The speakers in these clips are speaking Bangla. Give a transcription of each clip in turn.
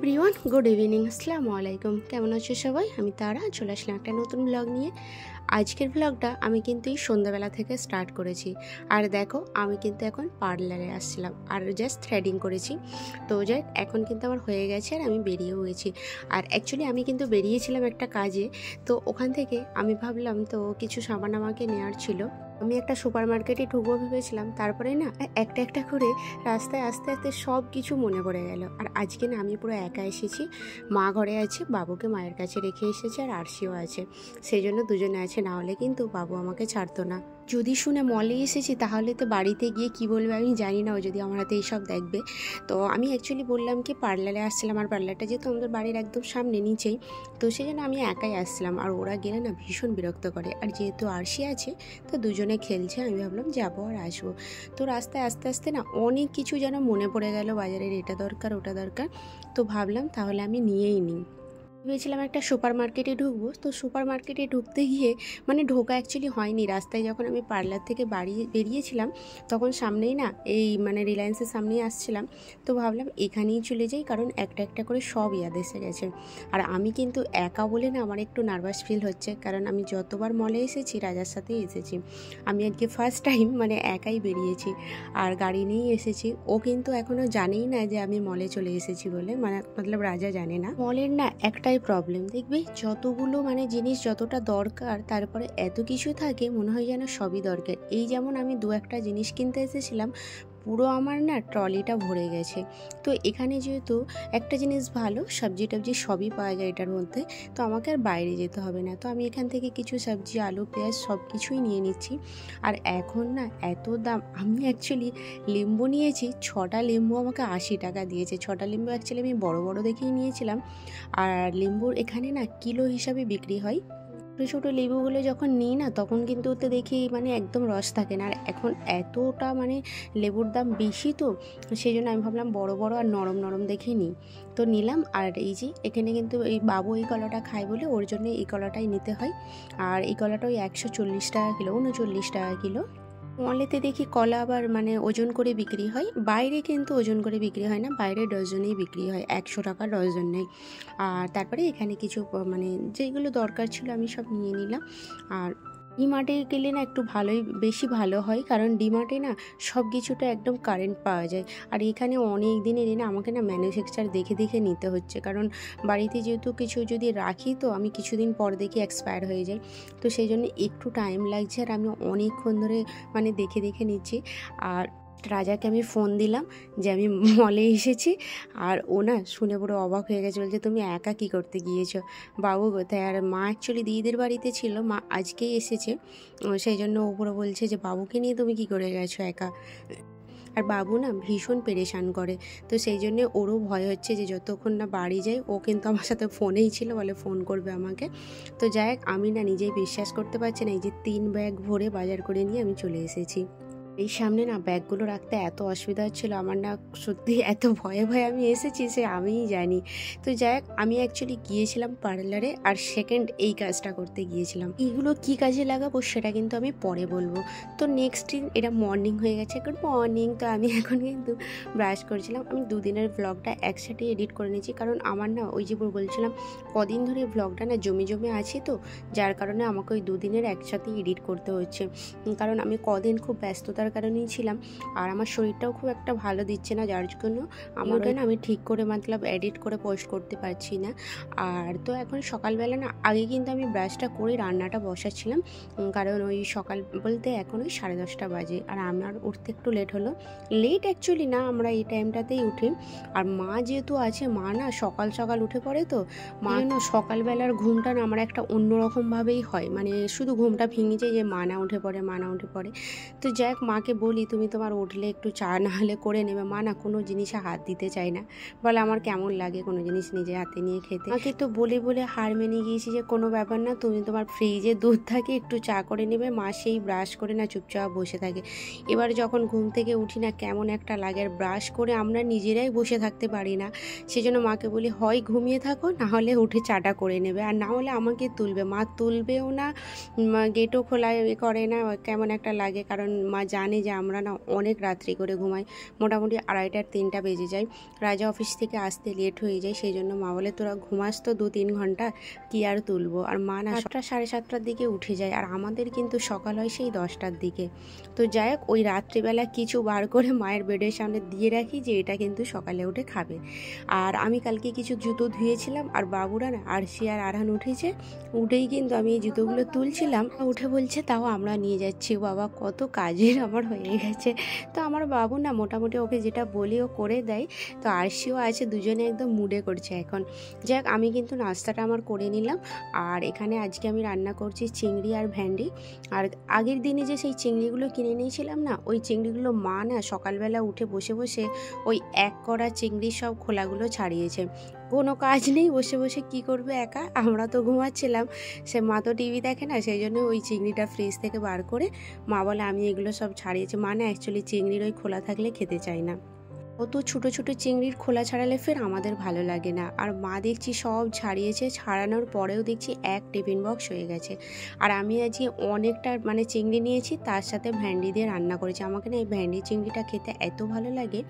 এভরিওয়ান, গুড ইভিনিং, আসসালামু আলাইকুম। কেমন আছো সবাই? আমি তারা চলে আসলাম একটা নতুন ব্লগ নিয়ে। আজকের ব্লগটা আমি কিন্তু এই সন্ধ্যাবেলা থেকে স্টার্ট করেছি। আর দেখো, আমি কিন্তু এখন পার্লারে আসছিলাম আর জাস্ট থ্রেডিং করেছি। তো যাই, এখন কিন্তু আমার হয়ে গেছে আর আমি বেরিয়েও গেছি। আর অ্যাকচুয়ালি আমি কিন্তু বেরিয়েছিলাম একটা কাজে, তো ওখান থেকে আমি ভাবলাম তো কিছু সামান আমাকে নেওয়ার ছিল। আমি একটা সুপার মার্কেটে ঢুকবো ভেবেছিলাম, তারপরে না একটা একটা করে রাস্তায় আস্তে আস্তে সব কিছু মনে পড়ে গেল। আর আজকে না আমি পুরো একা এসেছি, মা ঘরে আছে, বাবুকে মায়ের কাছে রেখে এসেছে, আর আরশিও আছে, সেই জন্য দুজনে আছে, না হলে কিন্তু বাবু আমাকে ছাড়তো না। যদি শুনে মলে এসেছি তাহলে তো বাড়িতে গিয়ে কি বলবে আমি জানি না, ও যদি আমার হাতে এইসব দেখবে। তো আমি অ্যাকচুয়ালি বললাম কি পার্লারে আসছিলাম, আর পার্লারটা যেহেতু আমাদের বাড়ির একদম সামনে নিচেই, তো সেই জন্য আমি একাই আসছিলাম। আর ওরা গেলে না ভীষণ বিরক্ত করে, আর যেহেতু আরশি আছে তো দুজনে খেলছে, আমি ভাবলাম যাবো আর আসবো। তো রাস্তায় আস্তে আস্তে না অনেক কিছু যেন মনে পড়ে গেল, বাজারের এটা দরকার ওটা দরকার, তো ভাবলাম তাহলে আমি নিয়েই নিই। ভেবেছিলাম একটা সুপার মার্কেটে ঢুকবো, তো সুপার মার্কেটে ঢুকতে গিয়ে মানে ঢোকা অ্যাকচুয়ালি হয়নি। রাস্তায় যখন আমি পার্লার থেকে বেরিয়েছিলাম তখন সামনেই না এই মানে রিলায়েন্সের সামনেই আসছিলাম, তো ভাবলাম এখানেই চলে যাই, কারণ একটা একটা করে সব ইয়াদ এসে গেছে। আর আমি কিন্তু একা বলে না আমার একটু নার্ভাস ফিল হচ্ছে, কারণ আমি যতবার মলে এসেছি রাজার সাথেই এসেছি, আমি আজকে ফার্স্ট টাইম মানে একাই বেরিয়েছি আর গাড়ি নিয়েই এসেছি। ও কিন্তু এখনও জানেই না যে আমি মলে চলে এসেছি বলে, মানে মতলব রাজা জানে না। মলের না একটাই প্রবলেম, দেখবে যতগুলো মানে জিনিস যতটা দরকার তারপরে এত কিছু থাকে মনে হয় যেন সবই দরকার। এই যেমন আমি দু একটা জিনিস কিনতে এসেছিলাম, পুরো আমার না ট্রলিটা ভরে গেছে। তো এখানে যেহেতু একটা জিনিস ভালো, সবজি টবজি সবই পাওয়া যায় এটার মধ্যে, তো আমাকে আর বাইরে যেতে হবে না। তো আমি এখান থেকে কিছু সবজি, আলু, পেঁয়াজ সব কিছুই নিয়ে নিচ্ছি। আর এখন না এত দাম, আমি অ্যাকচুয়ালি লেম্বু নিয়েছি 6টা লেম্বু আমাকে 80 টাকা দিয়েছে। 6টা লেম্বু অ্যাকচুয়ালি আমি বড় বড় দেখেই নিয়েছিলাম, আর লেম্বুর এখানে না কিলো হিসাবে বিক্রি হয়। ছোটো ছোটো লেবুগুলো যখন নিই না তখন কিন্তু ওতে দেখি মানে একদম রস থাকে না, আর এখন এতটা মানে লেবুর দাম বেশি, তো সেই জন্য আমি ভাবলাম বড় বড় আর নরম নরম দেখে নিই, তো নিলাম। আর এই যে এখানে কিন্তু এই বাবু এই কলাটা খায় বলে ওর জন্য এই কলাটাই নিতে হয়, আর এই কলাটা ওই 140 টাকা কিলো, 39 টাকা কিলো। মলেতে দেখি কলা আবার মানে ওজন করে বিক্রি হয়, বাইরে কিন্তু ওজন করে বিক্রি হয় না, বাইরে ডজনেই বিক্রি হয়, 100 টাকা ডজন নেই। আর তারপরে এখানে কিছু মানে যেগুলো দরকার ছিল আমি সব নিয়ে নিলাম। আর ডিমার্টে গেলে না একটু ভালোই বেশি ভালো হয়, কারণ ডিমার্টে না সব কিছুটা একদম কারেন্ট পাওয়া যায়। আর এখানে অনেক দিনের না আমাকে না ম্যানুফ্যাকচার দেখে দেখে নিতে হচ্ছে, কারণ বাড়িতে যেহেতু কিছু যদি রাখি তো আমি কিছুদিন পর দেখি এক্সপায়ার হয়ে যায়, তো সেই জন্য একটু টাইম লাগছে। আর আমি অনেকক্ষণ ধরে মানে দেখে দেখে নিচ্ছি। আর রাজাকে আমি ফোন দিলাম যে আমি মলে এসেছি, আর ও না শুনে পুরো অবাক হয়ে গেছে, বলছে তুমি একা কী করতে গিয়েছো, বাবু কোথায়? আর মা অ্যাকচুয়ালি দিদিদের বাড়িতে ছিল, মা আজকেই এসেছে, সেই জন্য ও পুরো বলছে যে বাবুকে নিয়ে তুমি কী করে গেছো একা। আর বাবু না ভীষণ পেরেশান করে, তো সেই জন্যে ওরও ভয় হচ্ছে যে যতক্ষণ না বাড়ি যায়, ও কিন্তু আমার সাথে ফোনেই ছিল, বলে ফোন করবে আমাকে। তো যাই হোক, আমি না নিজেই বিশ্বাস করতে পারছি না, এই যে 3 ব্যাগ ভরে বাজার করে নিয়ে আমি চলে এসেছি। এই সামনে না ব্যাগগুলো রাখতে এত অসুবিধা হচ্ছিলো আমার, না সত্যি এত ভয়ে ভয়ে আমি এসেছি সে আমিই জানি। তো যাই হোক, আমি অ্যাকচুয়ালি গিয়েছিলাম পার্লারে, আর সেকেন্ড এই কাজটা করতে গিয়েছিলাম। এইগুলো কি কাজে লাগাবো সেটা কিন্তু আমি পরে বলবো। তো নেক্সট দিন এটা মর্নিং হয়ে গেছে, গুড মর্নিং। তো আমি এখন কিন্তু ব্রাশ করছিলাম। আমি 2 দিনের ব্লগটা একসাথে এডিট করে নিয়েছি, কারণ আমার না ওই যে বলছিলাম কদিন ধরে ব্লগটা না জমে জমে আছে, তো যার কারণে আমাকে ওই 2 দিনের একসাথে এডিট করতে হচ্ছে, কারণ আমি কদিন খুব ব্যস্ততার কারণেই ছিলাম, আর আমার শরীরটাও খুব একটা ভালো দিচ্ছে না, যার জন্য আমাকে না আমি ঠিক করে মতলব এডিট করে পোস্ট করতে পারছি না। আর তো এখন সকালবেলা না আগে কিন্তু আমি ব্রাশটা করে রান্নাটা বসাচ্ছিলাম, কারণ ওই সকাল বলতে এখন ওই 10:30 বাজে, আর আমার উঠতে একটু লেট হলো। লেট অ্যাকচুয়ালি না, আমরা এই টাইমটাতেই উঠি। আর মা যেহেতু আছে, মা না সকাল সকাল উঠে পড়ে, তো মা না সকালবেলার ঘুমটা না আমার একটা অন্যরকমভাবেই হয়, মানে শুধু ঘুমটা ভেঙে যায় যে মা না উঠে পড়ে, মা না উঠে পড়ে। তো যাক, মাকে বলি তুমি তোমার উঠলে একটু চা না হলে করে নেবে, মা না কোনো জিনিসে হাত দিতে চায় না, বলে আমার কেমন লাগে কোনো জিনিস নিজে হাতে নিয়ে খেতে। মাকে তো বলে বলে হার মেনে গিয়েছি যে কোনো ব্যাপার না, তুমি তোমার ফ্রিজে দুধ থাকে একটু চা করে নেবে। মা সেই ব্রাশ করে না চুপচাপ বসে থাকে। এবার যখন ঘুম থেকে উঠি না কেমন একটা লাগে, আর ব্রাশ করে আমরা নিজেরাই বসে থাকতে পারি না, সেজন্য মাকে বলি হয় ঘুমিয়ে থাকো, না হলে উঠে চাটা করে নেবে, আর না হলে আমাকে তুলবে। মা তুলবেও না, গেটও খোলা করে না, কেমন একটা লাগে, কারণ মা জানে যে আমরা না অনেক রাত্রি করে ঘুমাই, মোটামুটি 2:30 3টা বেজে যায়। রাজা অফিস থেকে আসতে লেট হয়ে যায়, সেই জন্য মা বলে তোরা ঘুমাস তো 2-3 ঘন্টা, কি আর তুলবো। আর মা না 7টা 7:30টার দিকে উঠে যায়, আর আমাদের কিন্তু সকাল হয় সেই 10টার দিকে। তো যাই হোক, ওই রাত্রিবেলা কিছু বার করে মায়ের বেডের সামনে দিয়ে রাখি যে এটা কিন্তু সকালে উঠে খাবে। আর আমি কালকে কিছু জুতো ধুয়েছিলাম, আর বাবুরা না আরশি আর আরহান উঠেছে, উঠেই কিন্তু আমি এই জুতোগুলো তুলছিলাম, উঠে বলছে তাও আমরা নিয়ে যাচ্ছি। বাবা, কত কাজের আমার হয়ে গেছে। তো আমার বাবু না মোটামুটি ওকে যেটা বলি ও করে দেয়। তো আরশিও আছে, দুজনে একদম মুডে করছে এখন। যাক, আমি কিন্তু নাস্তাটা আমার করে নিলাম। আর এখানে আজকে আমি রান্না করছি চিংড়ি আর ভেন্ডি। আর আগের দিনে যে সেই চিংড়িগুলো কিনে নিয়েছিলাম না, ওই চিংড়িগুলো মা না সকালবেলা উঠে বসে বসে ওই এক কড়া চিংড়ির সব খোলাগুলো ছাড়িয়েছে। কোনো কাজ নেই, বসে বসে কি করবে একা, আমরা তো ঘুমাচ্ছিলাম, সে মা তো টিভি দেখে না, সেই জন্য ওই চিংড়িটা ফ্রিজ থেকে বার করে মা বলে আমি এগুলো সব ছাড়িয়েছি। মা না অ্যাকচুয়ালি চিংড়ির ওই খোলা থাকলে খেতে চায় না, অত ছোটো ছোটো চিংড়ির খোলা ছাড়ালে ফের আমাদের ভালো লাগে না। আর মা দেখছি সব ছাড়িয়েছে, ছাড়ানোর পরেও দেখছি এক টিফিন বক্স হয়ে গেছে। আর আমি আজকে অনেকটা মানে চিংড়ি নিয়েছি, তার সাথে ভেন্ডি দিয়ে রান্না করেছি। আমাকে না এই ভেন্ডি চিংড়িটা খেতে এত ভালো লাগে।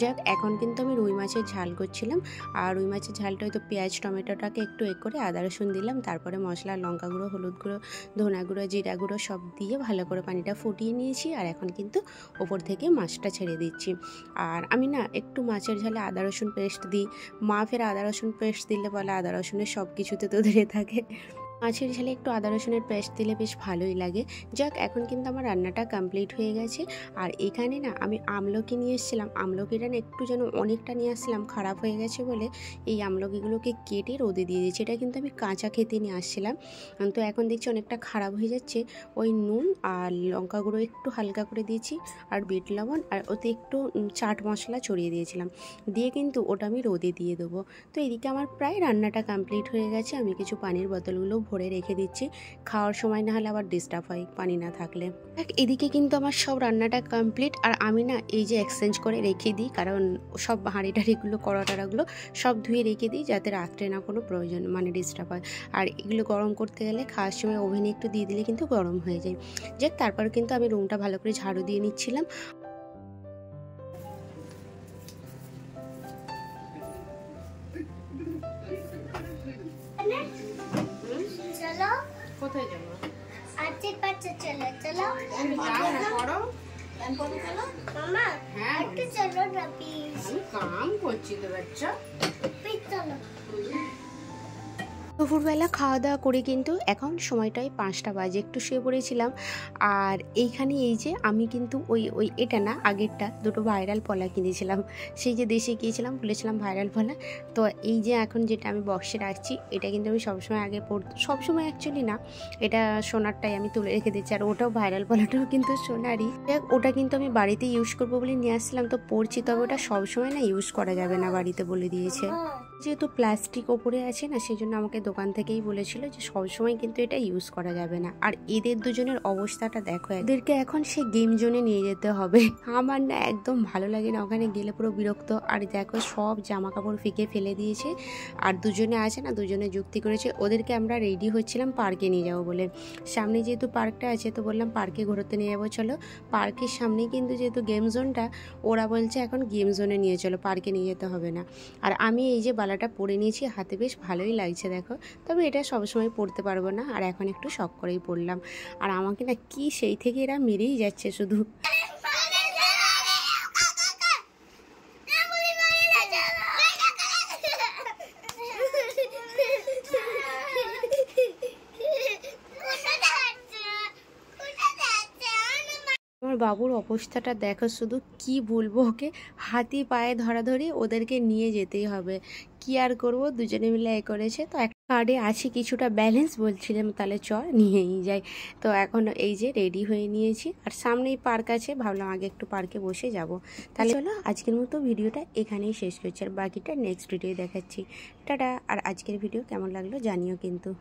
যাক, এখন কিন্তু আমি রুই মাছের ঝাল করছিলাম। আর রুই মাছের ঝালটা হয়তো পেঁয়াজ টমেটোটাকে একটু করে আদা রসুন দিলাম, তারপরে মশলা, লঙ্কা গুঁড়ো, হলুদ গুঁড়ো, ধনা গুঁড়ো, জিরা গুঁড়ো সব দিয়ে ভালো করে পানিটা ফুটিয়ে নিয়েছি। আর এখন কিন্তু ওপর থেকে মাছটা ছেড়ে দিচ্ছি। আর আমি না একটু মাছের ঝালে আদা রসুন পেস্ট দিই। মা ফের আদা রসুন পেস্ট দিলে বলে আদা রসুনের সব কিছুতে তো ধরে থাকে, মাছের ঝালে একটু আদা রসুনের পেস্ট দিলে বেশ ভালোই লাগে। যাক, এখন কিন্তু আমার রান্নাটা কমপ্লিট হয়ে গেছে। আর এখানে না আমি আমলকি নিয়ে এসেছিলাম, আমলকিটা না একটু যেন অনেকটা নিয়ে আসছিলাম, খারাপ হয়ে গেছে বলে এই আমলকিগুলোকে কেটে রোদে দিয়ে দিয়েছি। এটা কিন্তু আমি কাঁচা খেতে নিয়ে আসছিলাম, তো এখন দেখছি অনেকটা খারাপ হয়ে যাচ্ছে। ওই নুন আর লঙ্কা গুঁড়ো একটু হালকা করে দিয়েছি, আর বিট লবণ, আর ওতে একটু চাট মশলা ছড়িয়ে দিয়েছিলাম, দিয়ে কিন্তু ওটা আমি রোদে দিয়ে দেবো। তো এদিকে আমার প্রায় রান্নাটা কমপ্লিট হয়ে গেছে। আমি কিছু পানির বোতলগুলো ভরে রেখে দিচ্ছি, খাওয়ার সময় না হলে আবার ডিস্টার্ব হয় পানি না থাকলে। এদিকে কিন্তু আমার সব রান্নাটা কমপ্লিট। আর আমি না এই যে এক্সচেঞ্জ করে রেখে দিই, কারণ সব হাঁড়ি টাড়িগুলো, কড়াটাড়াগুলো সব ধুয়ে রেখে দিই, যাতে রাত্রে না কোনো প্রয়োজন মানে ডিস্টার্ব হয়। আর এগুলো গরম করতে গেলে খাওয়ার সময় ওভেনে একটু দিয়ে দিলে কিন্তু গরম হয়ে যায়। যাক, তারপর কিন্তু আমি রুমটা ভালো করে ঝাড়ু দিয়ে নিচ্ছিলাম। কোথায় যাবো? আজকের পাশে চলো চলো করো মামা, হ্যাঁ একটু চলো না প্লিজ। আমি কাম করছি তো বাচ্চা। প্লিজ চলো। দুপুরবেলা খাওয়া দাওয়া করে কিন্তু এখন সময়টাই 5টা বাজে, একটু শুয়ে পড়েছিলাম। আর এইখানে এই যে আমি কিন্তু ওই এটা না, আগেরটা দুটো ভাইরাল পলা কিনেছিলাম, সেই যে দেশে গিয়েছিলাম বলেছিলাম ভাইরাল পলা। তো এই যে এখন যেটা আমি বক্সে রাখছি, এটা কিন্তু আমি সবসময় আগে পরতাম, সবসময় অ্যাকচুয়ালি না, এটা সোনারটাই আমি তুলে রেখে দিচ্ছি। আর ওটাও ভাইরাল পলাটাও কিন্তু সোনারই। ওটা কিন্তু আমি বাড়িতে ইউজ করবো বলে নিয়ে আসছিলাম, তো পরছি, তবে ওটা সবসময় না ইউজ করা যাবে না, বাড়িতে বলে দিয়েছে। যেহেতু প্লাস্টিক ওপরে আছে না, সেই জন্য আমাকে দোকান থেকেই বলেছিল যে সবসময় কিন্তু এটা ইউজ করা যাবে না। আর এদের দুজনের অবস্থাটা দেখো, এদেরকে এখন সে গেম জোনে নিয়ে যেতে হবে। আমার না একদম ভালো লাগে না, ওখানে গেলে পুরো বিরক্ত। আর দেখো সব জামা কাপড় ফিকে ফেলে দিয়েছে। আর দুজনে আছে না, দুজনে যুক্তি করেছে, ওদেরকে আমরা রেডি হচ্ছিলাম পার্কে নিয়ে যাবো বলে। সামনে যেহেতু পার্কটা আছে, তো বললাম পার্কে ঘুরতে নিয়ে যাবো চলো। পার্কের সামনে কিন্তু যেহেতু গেম জোনটা, ওরা বলছে এখন গেম জোনে নিয়ে চলো, পার্কে নিয়ে যেতে হবে না। আর আমি এই যে বালাটা পরে নিয়েছি হাতে, বেশ ভালোই লাগছে দেখো, তবে এটা সবসময় পরতে পারবো না, আর এখন একটু শখ করেই পরলাম। আর আমাকে না কি সেই থেকে এরা মেরেই যাচ্ছে শুধু। আমার বাবুর অবস্থাটা দেখো শুধু, কি বলবো ওকে, হাতি পায়ে ধরাধরি ওদেরকে নিয়ে যেতেই হবে, কি আর করবো, দুজনে মিলে এ করেছে। তো একটা কার্ডে আছে কিছুটা ব্যালেন্স, বলছিলাম তাহলে চল নিয়েই যাই। তো এখন এই যে রেডি হয়ে নিয়েছি, আর সামনেই পার্ক আছে, ভাবলাম আগে একটু পার্কে বসে যাব। তাহলে চলো আজকের মতো ভিডিওটা এখানেই শেষ করছি, আর বাকিটা নেক্সট ভিডিও দেখাচ্ছি। টাটা। আর আজকের ভিডিও কেমন লাগলো জানিও কিন্তু।